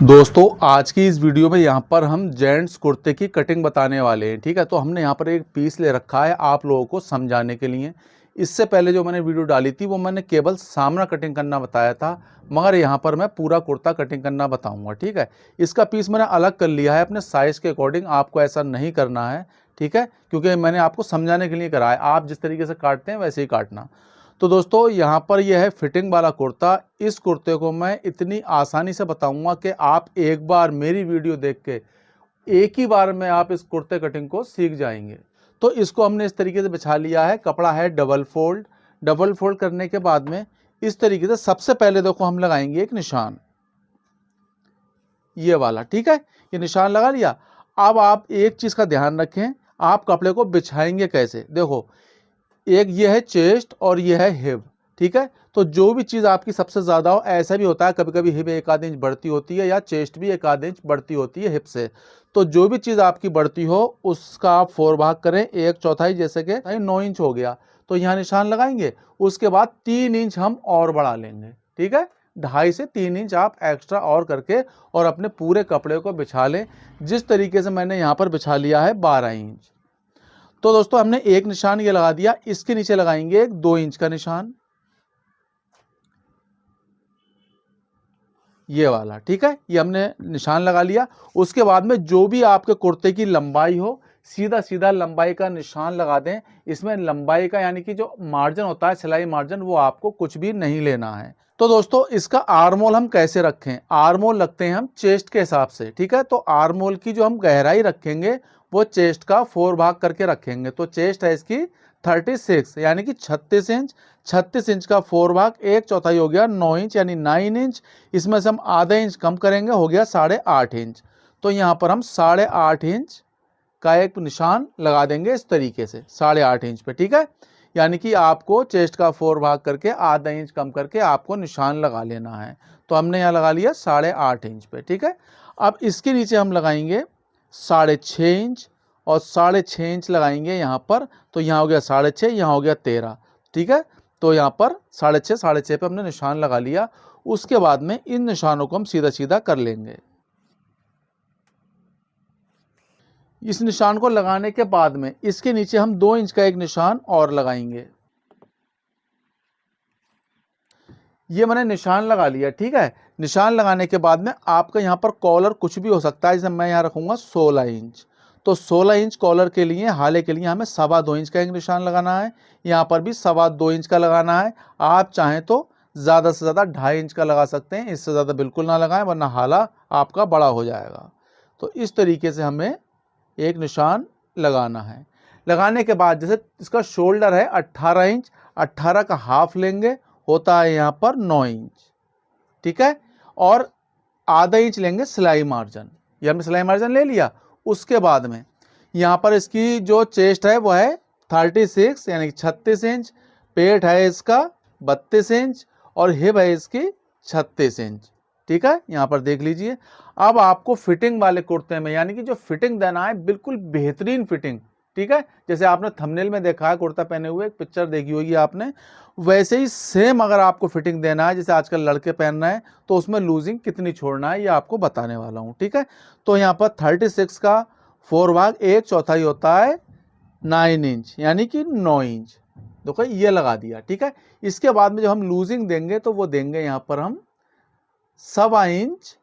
दोस्तों आज की इस वीडियो में यहाँ पर हम जेंट्स कुर्ते की कटिंग बताने वाले हैं। ठीक है, तो हमने यहाँ पर एक पीस ले रखा है आप लोगों को समझाने के लिए। इससे पहले जो मैंने वीडियो डाली थी वो मैंने केवल सामना कटिंग करना बताया था, मगर यहाँ पर मैं पूरा कुर्ता कटिंग करना बताऊंगा। ठीक है, इसका पीस मैंने अलग कर लिया है अपने साइज़ के अकॉर्डिंग, आपको ऐसा नहीं करना है। ठीक है, क्योंकि मैंने आपको समझाने के लिए करा है, आप जिस तरीके से काटते हैं वैसे ही काटना। तो दोस्तों यहाँ पर यह है फिटिंग वाला कुर्ता। इस कुर्ते को मैं इतनी आसानी से बताऊंगा कि आप एक बार मेरी वीडियो देख के एक ही बार में आप इस कुर्ते कटिंग को सीख जाएंगे। तो इसको हमने इस तरीके से बिछा लिया है, कपड़ा है डबल फोल्ड। डबल फोल्ड करने के बाद में इस तरीके से सबसे पहले देखो हम लगाएंगे एक निशान, ये वाला। ठीक है, ये निशान लगा लिया। अब आप एक चीज़ का ध्यान रखें, आप कपड़े को बिछाएंगे कैसे। देखो एक ये है चेस्ट और ये है हिप। ठीक है, तो जो भी चीज़ आपकी सबसे ज़्यादा हो, ऐसा भी होता है कभी कभी हिप एक आध इंच बढ़ती होती है या चेस्ट भी एक आध इंच बढ़ती होती है हिप से। तो जो भी चीज़ आपकी बढ़ती हो उसका आप 4 भाग करें, एक चौथाई, जैसे कि 9 इंच हो गया तो यहाँ निशान लगाएंगे। उसके बाद 3 इंच हम और बढ़ा लेंगे। ठीक है, 2.5 से 3 इंच आप एक्स्ट्रा और करके और अपने पूरे कपड़े को बिछा लें, जिस तरीके से मैंने यहाँ पर बिछा लिया है 12 इंच। तो दोस्तों हमने एक निशान ये लगा दिया, इसके नीचे लगाएंगे एक 2 इंच का निशान, ये वाला। ठीक है, ये हमने निशान लगा लिया। उसके बाद में जो भी आपके कुर्ते की लंबाई हो, सीधा सीधा लंबाई का निशान लगा दें। इसमें लंबाई का यानी कि जो मार्जिन होता है, सिलाई मार्जिन, वो आपको कुछ भी नहीं लेना है। तो दोस्तों इसका आर्मोल हम कैसे रखें, आर्मोल रखते हैं हम चेस्ट के हिसाब से। ठीक है, तो आर्मोल की जो हम गहराई रखेंगे वो चेस्ट का 4 भाग करके रखेंगे। तो चेस्ट है इसकी 36 यानी कि 36 इंच। 36 इंच का 4 भाग, एक चौथाई हो गया 9 इंच यानी 9 इंच। इसमें से हम आधा इंच कम करेंगे, हो गया 8.5 इंच। तो यहाँ पर हम 8.5 इंच का एक निशान लगा देंगे इस तरीके से 8.5 इंच पे। ठीक है, यानी कि आपको चेस्ट का 4 भाग करके आधा इंच कम करके आपको निशान लगा लेना है। तो हमने यहाँ लगा लिया 8.5 इंच पे। ठीक है, अब इसके नीचे हम लगाएंगे 6.5 इंच और 6.5 इंच लगाएंगे यहाँ पर। तो यहाँ हो गया 6.5, यहाँ हो गया 13। ठीक है, तो यहाँ पर 6.5 पे हमने निशान लगा लिया। उसके बाद में इन निशानों को हम सीधा सीधा कर लेंगे। इस निशान को लगाने के बाद में इसके नीचे हम 2 इंच का एक निशान और लगाएंगे। ये मैंने निशान लगा लिया। ठीक है, निशान लगाने के बाद में आपका यहाँ पर कॉलर कुछ भी हो सकता है, जैसे मैं यहाँ रखूँगा 16 इंच। तो 16 इंच कॉलर के लिए, हाले के लिए हमें 2.25 इंच का एक निशान लगाना है। यहाँ पर भी 2.25 इंच का लगाना है। आप चाहें तो ज़्यादा से ज़्यादा 2.5 इंच का लगा सकते हैं, इससे ज़्यादा बिल्कुल ना लगाएं वरना हाला आपका बड़ा हो जाएगा। तो इस तरीके से हमें एक निशान लगाना है। लगाने के बाद जैसे इसका शोल्डर है 18 इंच, 18 का हाफ लेंगे, होता है यहाँ पर 9 इंच। ठीक है, और आधा इंच लेंगे सिलाई मार्जिन, ये हमने सिलाई मार्जिन ले लिया। उसके बाद में यहाँ पर इसकी जो चेस्ट है वो है 36 यानी कि 36 इंच, पेट है इसका 32 इंच और हिप है इसकी 36 इंच। ठीक है, यहाँ पर देख लीजिए। अब आपको फिटिंग वाले कुर्ते में यानी कि जो फिटिंग देना है बिल्कुल बेहतरीन फिटिंग। ठीक है, जैसे आपने थंबनेल में देखा है कुर्ता पहने हुए, एक पिक्चर देखी होगी आपने, वैसे ही सेम अगर आपको फिटिंग देना है, जैसे आजकल लड़के पहन रहे हैं, तो उसमें लूजिंग कितनी छोड़ना है ये आपको बताने वाला हूँ। ठीक है, तो यहाँ पर 36 का 4 भाग, एक चौथाई होता है 9 इंच यानी कि 9 इंच। देखो ये लगा दिया। ठीक है, इसके बाद में जो हम लूजिंग देंगे तो वो देंगे यहाँ पर हम 1.25 इंच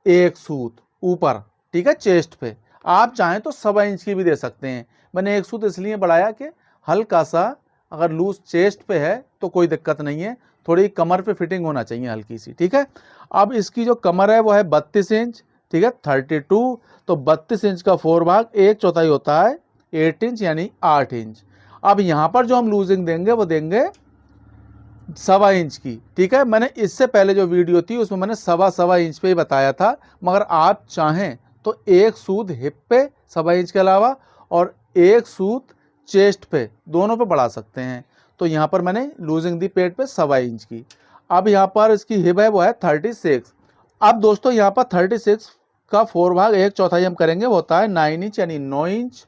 एक सूत ऊपर। ठीक है, चेस्ट पे आप चाहें तो 1.25 इंच की भी दे सकते हैं। मैंने एक सूत इसलिए बढ़ाया कि हल्का सा अगर लूज चेस्ट पे है तो कोई दिक्कत नहीं है, थोड़ी कमर पे फिटिंग होना चाहिए हल्की सी। ठीक है, अब इसकी जो कमर है वो है 32 इंच। ठीक है, 32, तो 32 इंच का 4 भाग, एक चौथाई होता है 8 इंच यानी 8 इंच। अब यहाँ पर जो हम लूजिंग देंगे वो देंगे 1.25 इंच की। ठीक है, मैंने इससे पहले जो वीडियो थी उसमें मैंने 1.25 इंच पे ही बताया था, मगर आप चाहें तो एक सूत हिप पे 1.25 इंच के अलावा और एक सूत चेस्ट पे, दोनों पे बढ़ा सकते हैं। तो यहाँ पर मैंने लूजिंग दी पेट पे 1.25 इंच की। अब यहाँ पर इसकी हिप है वो है 36। अब दोस्तों यहाँ पर 36 का 4 भाग, एक चौथाई हम करेंगे, वो होता है 9 इंच यानी 9 इंच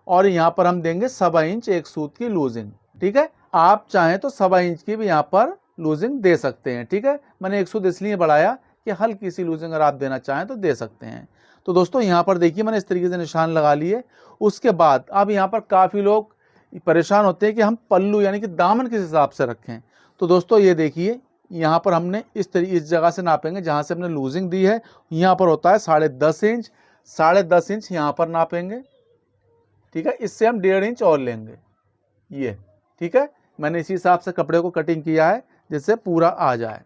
और यहाँ पर हम देंगे 1.25 इंच एक सूत की लूजिंग। ठीक है, आप चाहें तो 1.25 इंच की भी यहाँ पर लूजिंग दे सकते हैं। ठीक है, मैंने एक सूत इसलिए बढ़ाया कि हल्की सी लूजिंग अगर आप देना चाहें तो दे सकते हैं। तो दोस्तों यहाँ पर देखिए मैंने इस तरीके से निशान लगा लिए। उसके बाद अब यहाँ पर काफ़ी लोग परेशान होते हैं कि हम पल्लू यानी कि दामन किस हिसाब से रखें। तो दोस्तों ये देखिए यहाँ पर हमने इस जगह से नापेंगे जहाँ से हमने लूजिंग दी है, यहाँ पर होता है 10.5 इंच, 10.5 इंच यहाँ पर नापेंगे, ठीक है। इससे हम 1.5 इंच और लेंगे, ये ठीक है। मैंने इसी हिसाब से कपड़े को कटिंग किया है जिससे पूरा आ जाए।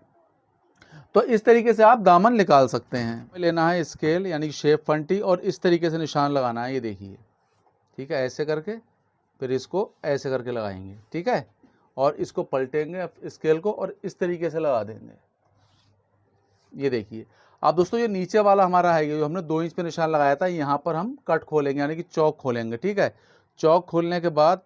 तो इस तरीके से आप दामन निकाल सकते हैं। लेना है स्केल यानी शेप फंटी और इस तरीके से निशान लगाना है, ये देखिए, ठीक है। ऐसे करके फिर इसको ऐसे करके लगाएंगे, ठीक है। और इसको पलटेंगे स्केल को और इस तरीके से लगा देंगे, ये देखिए। अब दोस्तों ये नीचे वाला हमारा है, ये जो हमने 2 इंच पे निशान लगाया था, यहाँ पर हम कट खोलेंगे यानी कि चौक खोलेंगे, ठीक है। चौक खोलने के बाद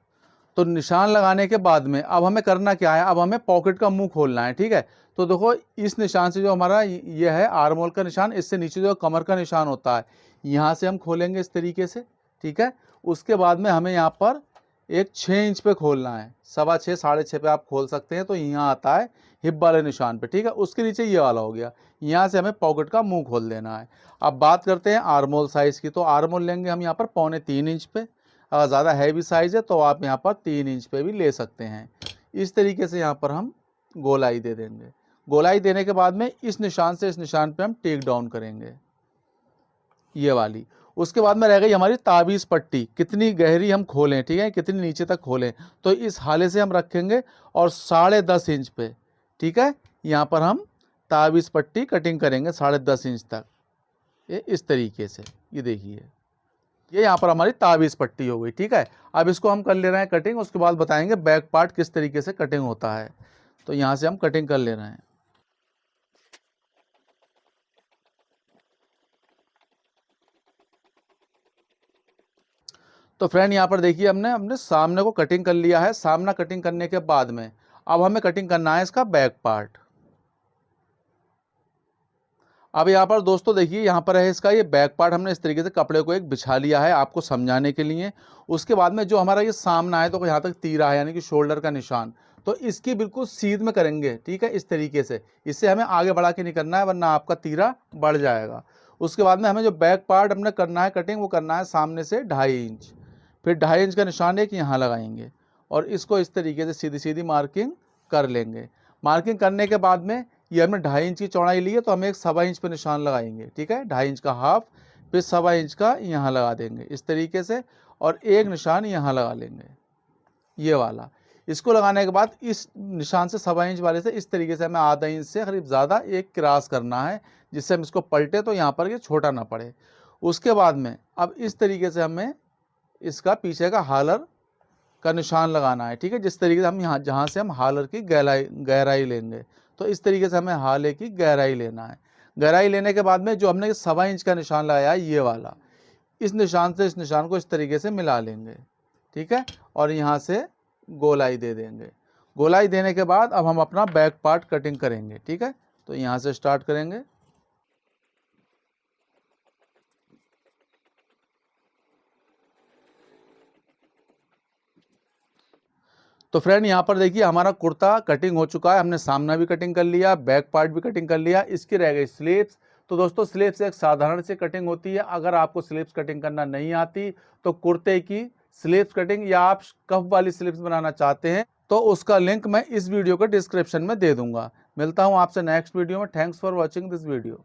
तो निशान लगाने के बाद में अब हमें करना क्या है, अब हमें पॉकेट का मुंह खोलना है, ठीक है। तो देखो इस निशान से जो हमारा ये है आर्म होल का निशान, इससे नीचे जो कमर का निशान होता है, यहाँ से हम खोलेंगे इस तरीके से, ठीक है। उसके बाद में हमें यहाँ पर एक 6 इंच पे खोलना है, 6.25 6.5 पे आप खोल सकते हैं। तो यहाँ आता है हिप वाले निशान पे, ठीक है। उसके नीचे ये वाला हो गया, यहाँ से हमें पॉकेट का मुंह खोल देना है। अब बात करते हैं आर्म होल साइज़ की। तो आर्म होल लेंगे हम यहाँ पर 2.25 इंच पे, अगर ज़्यादा हैवी साइज़ है तो आप यहाँ पर 3 इंच पे भी ले सकते हैं। इस तरीके से यहाँ पर हम गोलाई दे देंगे। गोलाई देने के बाद में इस निशान से इस निशान पे हम टेक डाउन करेंगे, ये वाली। उसके बाद में रह गई हमारी ताबीज़ पट्टी, कितनी गहरी हम खोलें, ठीक है, कितनी नीचे तक खोलें। तो इस हाले से हम रखेंगे और 10.5 इंच पे, ठीक है, यहाँ पर हम ताबीज़ पट्टी कटिंग करेंगे 10.5 इंच तक, ये इस तरीके से। ये देखिए ये यहाँ पर हमारी ताबीज़ पट्टी हो गई, ठीक है। अब इसको हम कर ले रहे हैं कटिंग, उसके बाद बताएंगे बैक पार्ट किस तरीके से कटिंग होता है। तो यहाँ से हम कटिंग कर ले रहे हैं। तो फ्रेंड यहाँ पर देखिए हमने सामने को कटिंग कर लिया है। सामना कटिंग करने के बाद में अब हमें कटिंग करना है इसका बैक पार्ट। अब यहाँ पर दोस्तों देखिए यहाँ पर है इसका ये बैक पार्ट, हमने इस तरीके से कपड़े को एक बिछा लिया है आपको समझाने के लिए। उसके बाद में जो हमारा ये सामना है तो यहाँ तक तीरा है यानी कि शोल्डर का निशान, तो इसकी बिल्कुल सीध में करेंगे, ठीक है, इस तरीके से। इससे हमें आगे बढ़ा के नहीं करना है वरना आपका तीरा बढ़ जाएगा। उसके बाद में हमें जो बैक पार्ट हमने करना है कटिंग, वो करना है सामने से 2.5 इंच, फिर 2.5 इंच का निशान एक यहाँ लगाएंगे और इसको इस तरीके से सीधी सीधी मार्किंग कर लेंगे। मार्किंग करने के बाद में ये हमने 2.5 इंच की चौड़ाई ली है तो हम एक 1.25 इंच पे निशान लगाएंगे, ठीक है। 2.5 इंच का हाफ, फिर 1.25 इंच का यहाँ लगा देंगे इस तरीके से और एक निशान यहाँ लगा लेंगे, ये वाला। इसको लगाने के बाद इस निशान से 1.25 इंच वाले से इस तरीके से हमें आधा इंच से करीब ज़्यादा एक क्रॉस करना है, जिससे हम इसको पलटे तो यहाँ पर ये छोटा ना पड़े। उसके बाद में अब इस तरीके से हमें इसका पीछे का हालर का निशान लगाना है, ठीक है। जिस तरीके से हम यहाँ जहाँ से हम हालर की गहराई लेंगे, तो इस तरीके से हमें हाले की गहराई लेना है। गहराई लेने के बाद में जो हमने 1.25 इंच का निशान लगाया है ये वाला, इस निशान से इस निशान को इस तरीके से मिला लेंगे, ठीक है। और यहाँ से गोलाई दे देंगे। गोलाई देने के बाद अब हम अपना बैक पार्ट कटिंग करेंगे, ठीक है। तो यहाँ से स्टार्ट करेंगे। तो फ्रेंड यहाँ पर देखिए हमारा कुर्ता कटिंग हो चुका है। हमने सामना भी कटिंग कर लिया, बैक पार्ट भी कटिंग कर लिया। इसकी रह गई स्लीव्स। तो दोस्तों स्लीव्स एक साधारण सी कटिंग होती है। अगर आपको स्लीव्स कटिंग करना नहीं आती तो कुर्ते की स्लीव्स कटिंग या आप कफ वाली स्लीव्स बनाना चाहते हैं तो उसका लिंक मैं इस वीडियो के डिस्क्रिप्शन में दे दूंगा। मिलता हूँ आपसे नेक्स्ट वीडियो में। Thanks for watching this video.